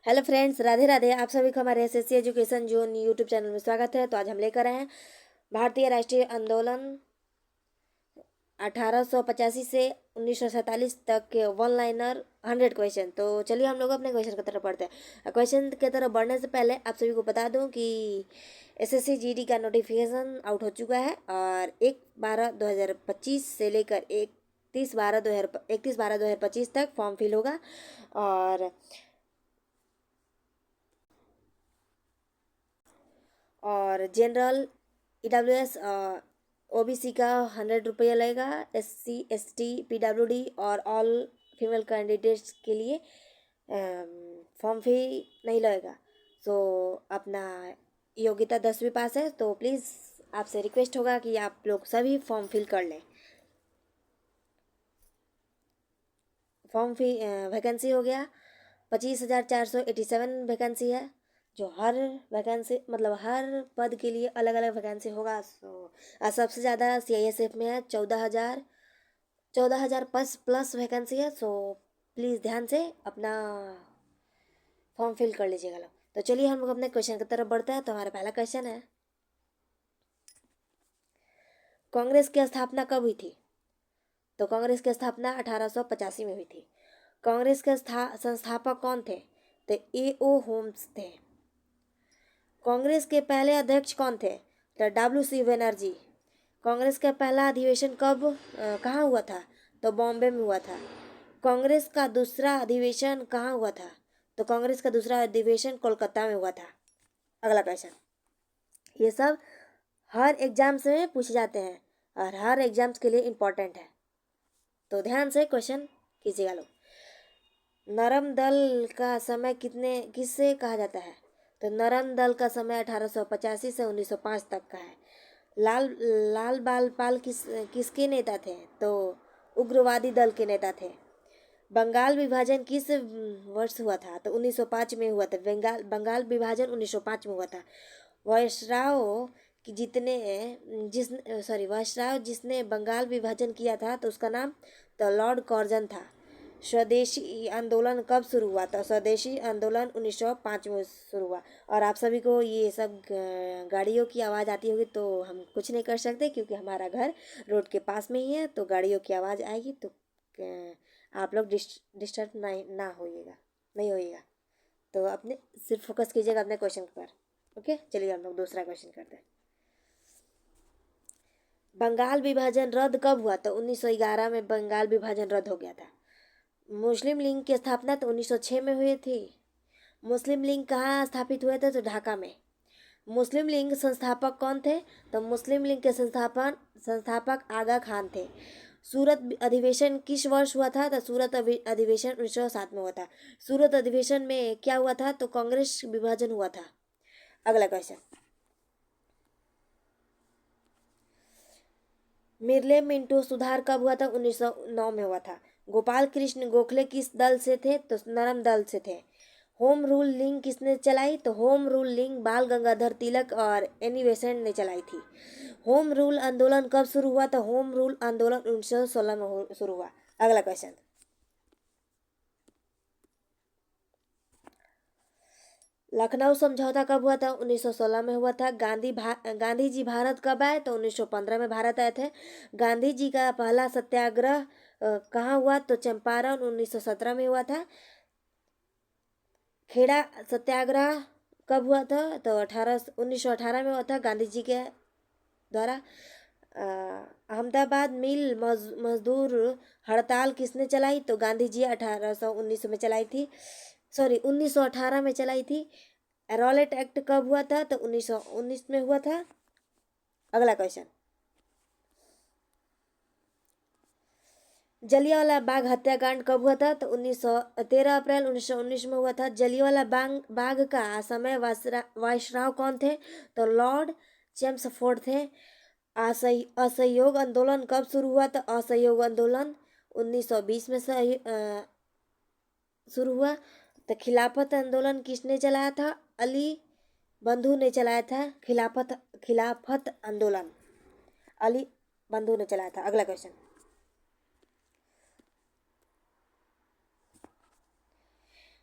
Hello friends, Radhe Radhe. आप सभी को हमारे SSC education zone YouTube channel में स्वागत है। तो आज हम लेकर आए हैं भारतीय राष्ट्रीय आंदोलन 1885 से 1947 तक के वन लाइनर 100 क्वेश्चन। तो चलिए हम लोग अपने क्वेश्चन की तरफ बढ़ते हैं। क्वेश्चन की तरफ बढ़ने से पहले आप सभी को बता दूं कि एसएससी जीडी का नोटिफिकेशन आउट हो चुका है और 1/12/2025 से लेकर 31/12/2025 तक फॉर्म फिल होगा। और जनरल ईडब्ल्यूएस ओबीसी का 100 रुपया लगेगा। एससी एसटी पीडब्ल्यूडी और ऑल फीमेल कैंडिडेट्स के लिए फॉर्म फी नहीं लगेगा। सो अपना योग्यता 10वीं पास है तो प्लीज़ आपसे रिक्वेस्ट होगा कि आप लोग सभी फॉर्म फिल कर लें। फॉर्म फी वैकेंसी हो गया 25,487 वैकेंसी है, जो हर वैकेंसी मतलब हर पद के लिए अलग अलग वैकेंसी होगा। सबसे ज़्यादा सीआईएसएफ में है 14,000 प्लस वैकेंसी है। सो प्लीज़ ध्यान से अपना फॉर्म फिल कर लीजिएगा लोग। तो चलिए हम लोग अपने क्वेश्चन की तरफ बढ़ते हैं। तो हमारा पहला क्वेश्चन है, कांग्रेस की स्थापना कब हुई थी? तो कांग्रेस की स्थापना 1885 में हुई थी। कांग्रेस के संस्थापक कौन थे? तो ए.ओ. होम्स थे। कांग्रेस के पहले अध्यक्ष कौन थे? तो डब्ल्यू.सी. बनर्जी। कांग्रेस का पहला अधिवेशन कहाँ हुआ था? तो बॉम्बे में हुआ था। कांग्रेस का दूसरा अधिवेशन कहाँ हुआ था? तो कांग्रेस का दूसरा अधिवेशन कोलकाता में हुआ था। अगला क्वेश्चन, ये सब हर एग्जाम्स में पूछे जाते हैं और हर एग्जाम्स के लिए इम्पोर्टेंट है, तो ध्यान से क्वेश्चन कीजिएगा लोग। नरम दल का समय किससे कहा जाता है? तो नरम दल का समय 1885 से 1905 तक का है। लाल बाल पाल किसके नेता थे? तो उग्रवादी दल के नेता थे। बंगाल विभाजन किस वर्ष हुआ था? तो 1905 में हुआ था। बंगाल विभाजन 1905 में हुआ था। वायसराय जिसने बंगाल विभाजन किया था तो उसका नाम तो लॉर्ड कर्जन था। स्वदेशी आंदोलन कब शुरू हुआ था? स्वदेशी आंदोलन 1905 में शुरू हुआ। और आप सभी को ये सब गाड़ियों की आवाज़ आती होगी, तो हम कुछ नहीं कर सकते क्योंकि हमारा घर रोड के पास में ही है। तो गाड़ियों की आवाज़ आएगी तो आप लोग डिस्टर्ब नहीं होइएगा। तो अपने सिर्फ फोकस कीजिएगा अपने क्वेश्चन पर। ओके, चलिए हम लोग दूसरा क्वेश्चन करते हैं। बंगाल विभाजन रद्द कब हुआ? तो 1911 में बंगाल विभाजन रद्द हो गया था। मुस्लिम लीग की स्थापना तो 1906 में हुई थी। मुस्लिम लीग कहाँ स्थापित हुए थे? तो ढाका में। मुस्लिम लीग संस्थापक कौन थे? तो मुस्लिम लीग के संस्थापक आगा खान थे। सूरत अधिवेशन किस वर्ष हुआ था? तो सूरत अधिवेशन 1907 में हुआ था। सूरत अधिवेशन में क्या हुआ था? तो कांग्रेस विभाजन हुआ था। अगला क्वेश्चन, मिर्ले मिंटो सुधार कब हुआ था? 1909 में हुआ था। गोपाल कृष्ण गोखले किस दल से थे? तो नरम दल से थे। होम रूल लीग किसने चलाई? तो होम रूल लीग बाल गंगाधर तिलक और एनी बेसेंट ने चलाई थी। होम रूल आंदोलन कब शुरू हुआ? तो होम रूल आंदोलन 1916 में शुरू हुआ। अगला क्वेश्चन, लखनऊ समझौता कब हुआ था? 1916 में हुआ था। गांधी जी भारत कब आए? तो 1915 में भारत आए थे। गांधी जी का पहला सत्याग्रह कहाँ हुआ? तो चंपारण 1917 में हुआ था। खेड़ा सत्याग्रह कब हुआ था? तो 1918 में हुआ था गांधी जी के द्वारा। अहमदाबाद मिल मजदूर हड़ताल किसने चलाई? तो गांधी जी 1819 में चलाई थी, 1918 में चलाई थी। रॉलेट एक्ट कब हुआ था? तो 1919 में हुआ था। अगला क्वेश्चन, जलियांवाला बाग हत्याकांड कब हुआ था? तो 13 अप्रैल 1919 में हुआ था। जलियांवाला बाग का समय वायसराय कौन थे? तो लॉर्ड चेम्सफोर्ड थे। असहयोग आंदोलन कब शुरू हुआ? तो असहयोग आंदोलन 1920 में शुरू हुआ। तो खिलाफत आंदोलन किसने चलाया था? अली बंधु ने चलाया था। खिलाफत आंदोलन अली बंधु ने चलाया था। अगला क्वेश्चन,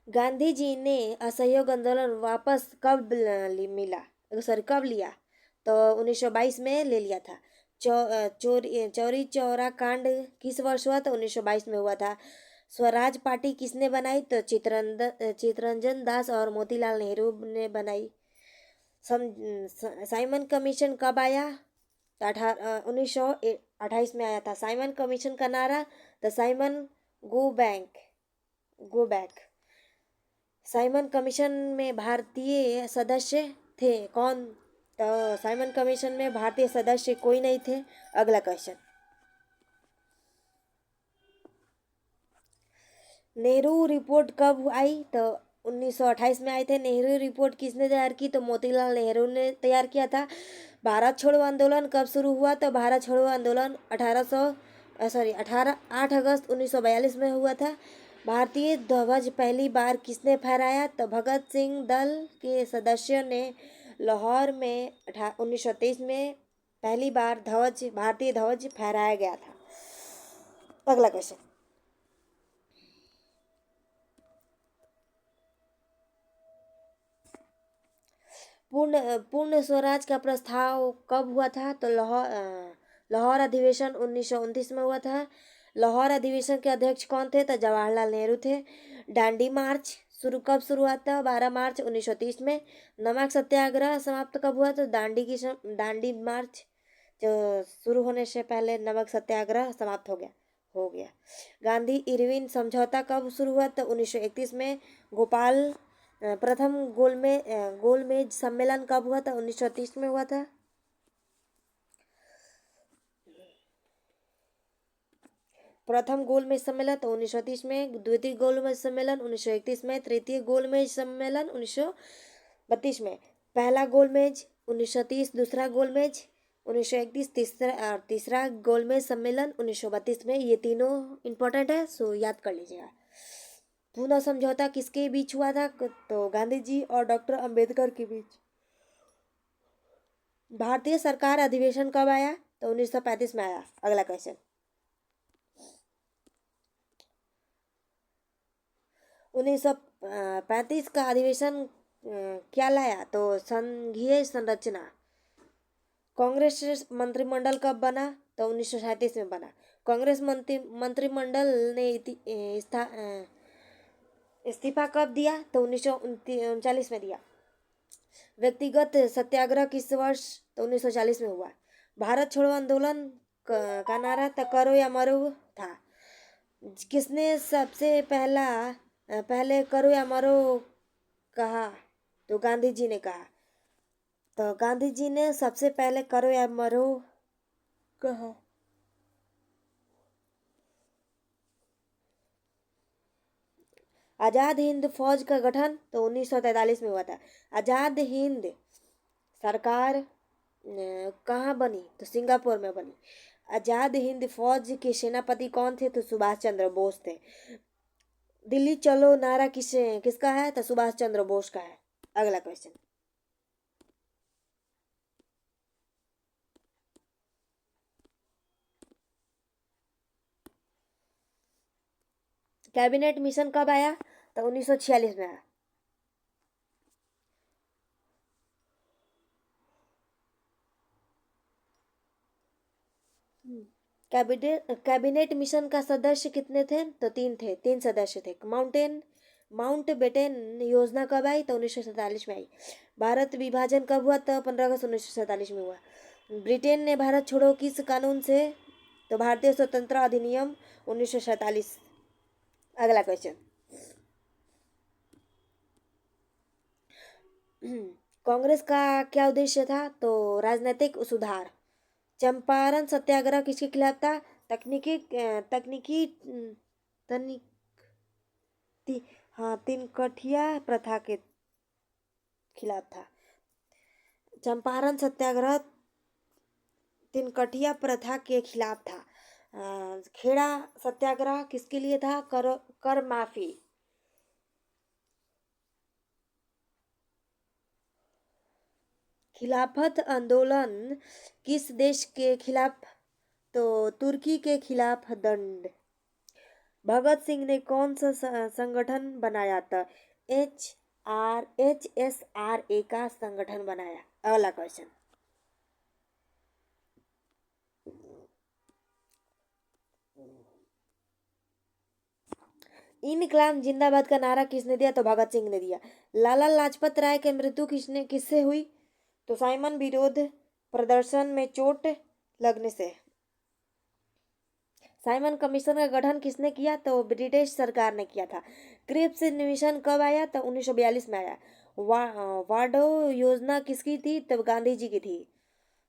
गांधी जी ने असहयोग आंदोलन वापस कब कब लिया? तो 1922 में ले लिया था। चौरी चौरा कांड किस वर्ष हुआ? तो 1922 में हुआ था। स्वराज पार्टी किसने बनाई? तो चित्तरंजन दास और मोतीलाल नेहरू ने बनाई। साइमन कमीशन कब आया? तो 1928 में आया था। साइमन कमीशन का नारा? The Simon go back. Simon commission में भारतीय सदस्य थे कौन? तो साइमन कमीशन में भारतीय सदस्य कोई नहीं थे। अगला क्वेश्चन, नेहरू रिपोर्ट कब आई? तो 1928 में आए थे। नेहरू रिपोर्ट किसने तैयार की? तो मोतीलाल नेहरू ने तैयार किया था। भारत छोड़ो आंदोलन कब शुरू हुआ? तो भारत छोड़ो आंदोलन 8 अगस्त 1942 में हुआ था। भारतीय ध्वज पहली बार किसने फहराया? तो भगत सिंह दल के सदस्यों ने लाहौर में 1923 में पहली बार भारतीय ध्वज फहराया गया था। अगला क्वेश्चन, पूर्ण स्वराज का प्रस्ताव कब हुआ था? तो लाहौर अधिवेशन 1929 में हुआ था। लाहौर अधिवेशन के अध्यक्ष कौन थे? तो जवाहरलाल नेहरू थे। दांडी मार्च कब शुरू हुआ था? 12 मार्च 1930 में। नमक सत्याग्रह समाप्त कब हुआ? तो दांडी मार्च जो शुरू होने से पहले नमक सत्याग्रह समाप्त हो गया। गांधी इरविन समझौता कब शुरू हुआ? तो 1931 में। प्रथम गोलमेज सम्मेलन कब हुआ था? 1930 में हुआ था। प्रथम गोलमेज सम्मेलन तो 1930 में, द्वितीय गोलमेज सम्मेलन 1931 में, तृतीय गोलमेज सम्मेलन 1932 में। पहला गोलमेज 1930, दूसरा गोलमेज 1931, तीसरा गोलमेज सम्मेलन 1932 में। ये तीनों इंपॉर्टेंट है, सो याद कर लीजिएगा। पूना समझौता किसके बीच हुआ था? तो गांधी जी और डॉक्टर अंबेडकर के बीच। भारतीय सरकार अधिवेशन कब आया? तो 1935 में आया। अगला क्वेश्चन, 1935 का अधिवेशन क्या लाया? तो संघीय संरचना। कांग्रेस मंत्रिमंडल कब बना? तो 1937 में बना। कांग्रेस मंत्रिमंडल ने इस्तीफा कब दिया? तो 1939 में दिया। व्यक्तिगत सत्याग्रह किस वर्ष? तो 1940 में हुआ। भारत छोड़ो आंदोलन का नारा तो करो या मरो था। किसने सबसे पहले करो या मरो कहा? तो गांधी जी ने कहा। तो गांधी जी ने सबसे पहले करो या मरो कहा। आजाद हिंद फौज का गठन तो 1943 में हुआ था। आजाद हिंद सरकार कहाँ बनी? तो सिंगापुर में बनी। आजाद हिंद फौज के सेनापति कौन थे? तो सुभाष चंद्र बोस थे। दिल्ली चलो नारा किसका है? तो सुभाष चंद्र बोस का है। अगला क्वेश्चन, कैबिनेट मिशन कब आया? तो 1946 में आया। कैबिनेट मिशन का सदस्य कितने थे? तो 3 सदस्य थे। माउंटबेटन योजना कब आई? तो 1947 में आई। भारत विभाजन कब हुआ? तो 15 अगस्त 1947 में हुआ। ब्रिटेन ने भारत छोड़ो किस कानून से? तो भारतीय स्वतंत्रता अधिनियम 1947। अगला क्वेश्चन, कांग्रेस का क्या उद्देश्य था? तो राजनीतिक सुधार। चंपारण सत्याग्रह किसके खिलाफ था? तकनीकी तिनकठिया प्रथा के खिलाफ था। चंपारण सत्याग्रह तिनकठिया प्रथा के खिलाफ था। खेड़ा सत्याग्रह किसके लिए था? कर माफी। खिलाफत आंदोलन किस देश के खिलाफ? तो तुर्की के खिलाफ दंड। भगत सिंह ने कौन सा संगठन बनाया था? HSRA का संगठन बनाया। अगला क्वेश्चन, इनकलाब जिंदाबाद का नारा किसने दिया? तो भगत सिंह ने दिया। लाला लाजपत राय की मृत्यु किससे हुई? तो साइमन विरोध प्रदर्शन में चोट लगने से। साइमन कमीशन का गठन किसने किया? तो ब्रिटिश सरकार ने किया था। क्रिप्स मिशन कब आया? तो 1942 में आया। वाडो योजना किसकी थी? तब गांधी जी की थी।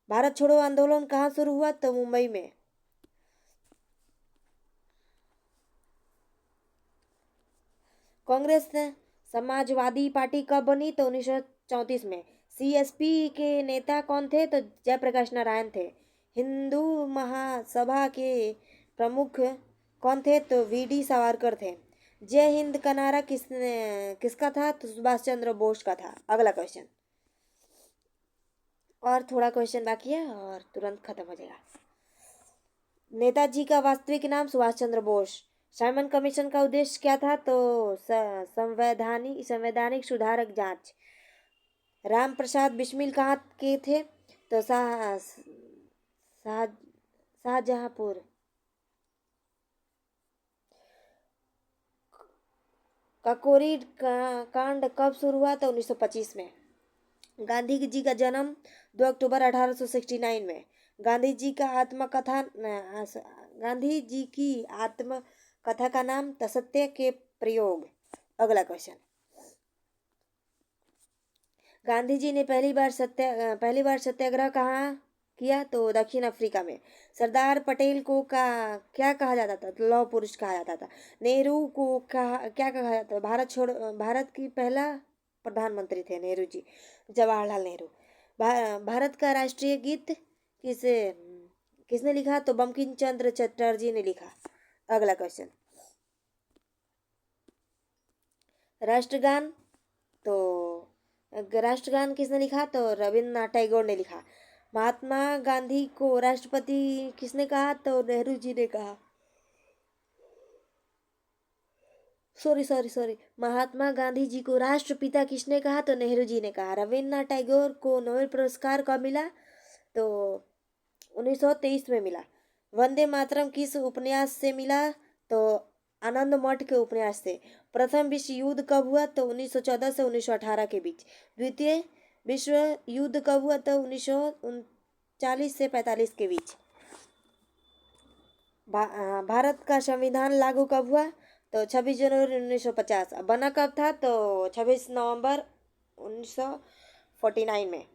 भारत छोड़ो आंदोलन कहाँ शुरू हुआ? तो मुंबई में। कांग्रेस समाजवादी पार्टी कब बनी? तो 1934 में। CSP के नेता कौन थे? तो जयप्रकाश नारायण थे। हिंदू महासभा के प्रमुख कौन थे? तो VD सावरकर थे। जय हिंद का नारा किसका था? तो सुभाष चंद्र बोस का था। अगला क्वेश्चन, और थोड़ा क्वेश्चन बाकी है और तुरंत खत्म हो जाएगा। नेताजी का वास्तविक नाम सुभाष चंद्र बोस। साइमन कमीशन का उद्देश्य क्या था? तो संवैधानिक सुधारक जांच। राम प्रसाद बिस्मिल कहाँ के थे? तो शाहजहांपुर। काकोरी कांड कब शुरू हुआ? तो 1925 में। गांधी जी का जन्म 2 अक्टूबर 1869 में। गांधी जी का आत्मकथा गांधी जी की आत्मकथा का नाम? तो सत्य के प्रयोग। अगला क्वेश्चन, गांधी जी ने पहली बार सत्याग्रह कहाँ किया? तो दक्षिण अफ्रीका में। सरदार पटेल को क्या कहा जाता था? तो लौह पुरुष कहा जाता था। नेहरू को क्या कहा जाता था? भारत की पहला प्रधानमंत्री थे नेहरू जी, जवाहरलाल नेहरू। भारत का राष्ट्रीय गीत किसने लिखा? तो बंकिम चंद्र चटर्जी ने लिखा। अगला क्वेश्चन, राष्ट्रगान राष्ट्रगान किसने लिखा? तो रविन्द्रनाथ टैगोर ने लिखा। महात्मा गांधी को राष्ट्रपति किसने कहा? तो नेहरू जी ने कहा। सॉरी, महात्मा गांधी जी को राष्ट्रपिता किसने कहा? तो नेहरू जी ने कहा। रविन्द्रनाथ टैगोर को नोबेल पुरस्कार कब मिला? तो 1923 में मिला। वंदे मातरम किस उपन्यास से मिला? तो आनंद मठ के उपन्यास से। प्रथम विश्व युद्ध कब हुआ? तो 1914 से 1918 के बीच। द्वितीय विश्व युद्ध कब हुआ? तो 1939 से 45 के बीच। भारत का संविधान लागू कब हुआ? तो 26 जनवरी 1950। बना कब था? तो 26 नवंबर 1949 में।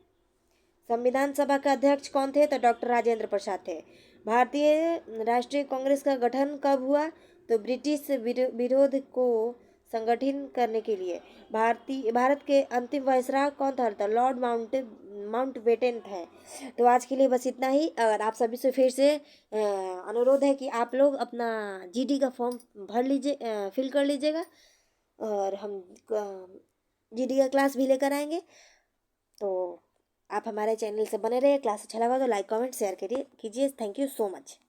संविधान सभा के अध्यक्ष कौन थे? तो डॉक्टर राजेंद्र प्रसाद थे। भारतीय राष्ट्रीय कांग्रेस का गठन कब हुआ? तो ब्रिटिश विरोध को संगठित करने के लिए। भारत के अंतिम वायसराय कौन था? तो लॉर्ड माउंटबेटन थे। तो आज के लिए बस इतना ही। और आप सभी से फिर से अनुरोध है कि आप लोग अपना GD का फॉर्म भर लीजिए, फिल कर लीजिएगा, और हम GD का क्लास भी लेकर आएंगे। तो आप हमारे चैनल से बने रहिए। क्लास अच्छा लगा तो लाइक कमेंट शेयर कीजिए। Thank you so much.